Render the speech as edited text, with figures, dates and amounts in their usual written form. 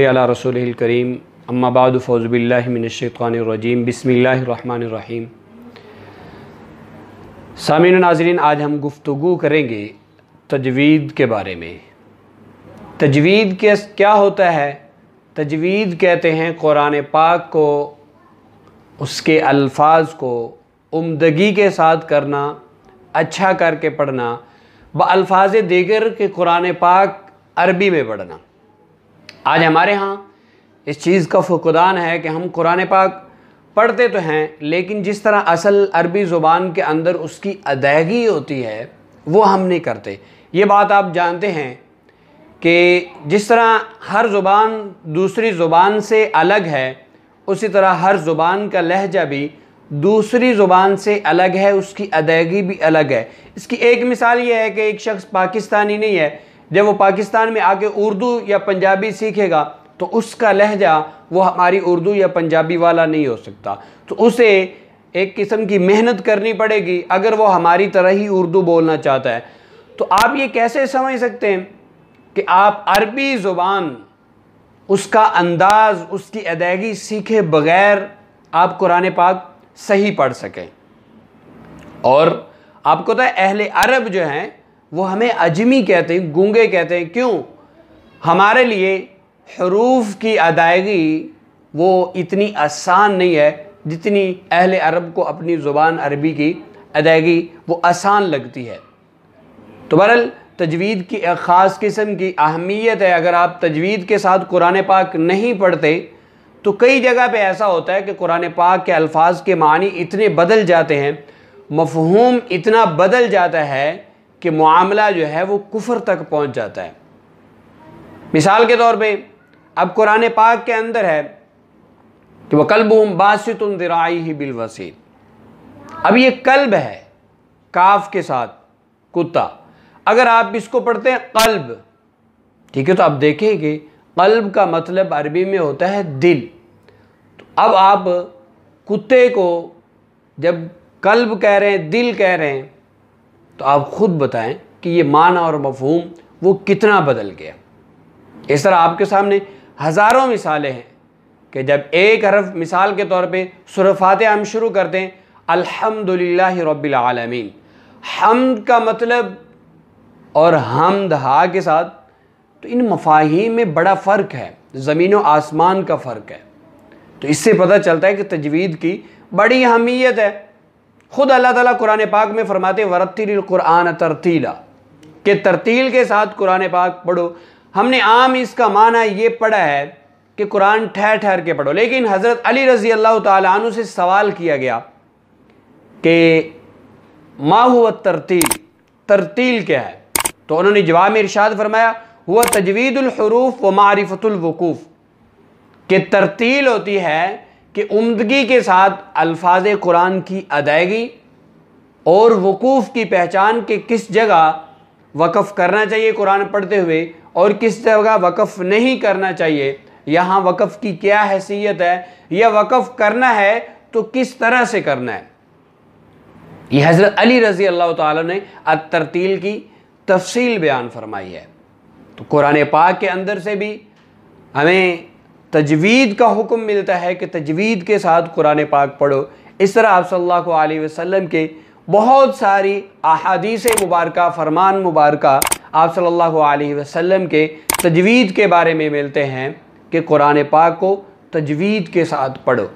अला रसूलिल करीम अम्मा बाद फ़ौज़ु बिल्लाहि मिनश्शैतानिर रजीम बिस्मिल्लाहिर्रहमानिर्रहीम। सामीन नाज़रीन, आज हम गुफ्तगू करेंगे तजवीद के बारे में। तजवीद क्या होता है? तजवीद कहते हैं कुरान पाक को, उसके अल्फाज को उम्दगी के साथ करना, अच्छा करके पढ़ना, बअल्फाज़ दीगर के कुरान पाक अरबी में पढ़ना। आज हमारे यहाँ इस चीज़ का फुक़दान है कि हम कुरान पाक पढ़ते तो हैं, लेकिन जिस तरह असल अरबी ज़ुबान के अंदर उसकी अदायगी होती है वो हम नहीं करते। ये बात आप जानते हैं कि जिस तरह हर ज़ुबान दूसरी ज़ुबान से अलग है, उसी तरह हर ज़ुबान का लहजा भी दूसरी ज़ुबान से अलग है, उसकी अदायगी भी अलग है। इसकी एक मिसाल ये है कि एक शख्स पाकिस्तानी नहीं है, जब वो पाकिस्तान में आके उर्दू या पंजाबी सीखेगा तो उसका लहजा वो हमारी उर्दू या पंजाबी वाला नहीं हो सकता। तो उसे एक किस्म की मेहनत करनी पड़ेगी अगर वो हमारी तरह ही उर्दू बोलना चाहता है। तो आप ये कैसे समझ सकते हैं कि आप अरबी ज़ुबान, उसका अंदाज़, उसकी अदायगी सीखे बग़ैर आप कुरान पाक सही पढ़ सकें। और आपको तो अहले अरब जो हैं वो हमें अजमी कहते हैं, गूंगे कहते हैं। क्यों? हमारे लिए हरूफ की अदायगी वो इतनी आसान नहीं है जितनी अहले अरब को अपनी ज़ुबान अरबी की अदायगी वो आसान लगती है। तो बहरहाल तजवीद की एक ख़ास किस्म की अहमियत है। अगर आप तजवीद के साथ कुरान पाक नहीं पढ़ते तो कई जगह पे ऐसा होता है कि कुरान पाक के अल्फाज के मानी इतने बदल जाते हैं, मफ़हूम इतना बदल जाता है कि मुआमला जो है वो कुफ्र तक पहुंच जाता है। मिसाल के तौर पे अब कुरान पाक के अंदर है कि वक़ल्बुहुम बासितुन ज़िराइही बिलवसील। अब ये कल्ब है काफ के साथ, कुत्ता। अगर आप इसको पढ़ते हैं कल्ब, ठीक है, तो अब देखें कि कल्ब का मतलब अरबी में होता है दिल। तो अब आप कुत्ते को जब कल्ब कह रहे हैं, दिल कह रहे हैं, तो आप ख़ुद बताएं कि ये माना और मफ़हूम वो कितना बदल गया। इस तरह आपके सामने हज़ारों मिसालें हैं कि जब एक हरफ, मिसाल के तौर पे सूरह फातिहा हम शुरू करते हैं अल्हम्दुलिल्लाहि रब्बिल आलमीन। हम्द का मतलब और हमद हा के साथ, तो इन मफ़ाहीम में बड़ा फ़र्क है, ज़मीन व आसमान का फ़र्क है। तो इससे पता चलता है कि तजवीद की बड़ी अहमियत है। ख़ुद अल्लाह ताला कुरान पाक में फरमाते वरत्तिलिल कुरान तरतीला, कि तरतील के साथ कुरान पाक पढ़ो। हमने आम इसका माना ये पढ़ा है कि कुरान ठहर ठहर के पढ़ो, लेकिन हज़रत अली रज़ी अल्लाह ताला अन्हु से सवाल किया गया कि मा हुवा तरतील, तरतील क्या है? तो उन्होंने जवाब में इरशाद फरमाया हुवा तजवीदुल हुरूफ व मारिफतुल वुकूफ़, कि तरतील होती है कि उम्दगी के साथ अल्फाज कुरान की अदायगी और वकूफ़ की पहचान के किस जगह वक़फ़ करना चाहिए कुरान पढ़ते हुए और किस जगह वक़फ़ नहीं करना चाहिए। यहाँ वक़फ़ की क्या हैसियत है, या वक़फ़ करना है तो किस तरह से करना है। ये हज़रत अली रज़ी अल्लाह ताला ने अत-तरतील की तफसील बयान फरमाई है। तो कुरान पाक के अंदर से भी हमें तजवीद का हुक्म मिलता है कि तजवीद के साथ कुरान पाक पढ़ो। इस तरह आप सल्लल्लाहु अलैहि वसल्लम के बहुत सारी अहादीस मुबारका, फरमान मुबारका आप सल्लल्लाहु अलैहि वसल्लम के तजवीद के बारे में मिलते हैं कि कुरान पाक को तजवीद के साथ पढ़ो।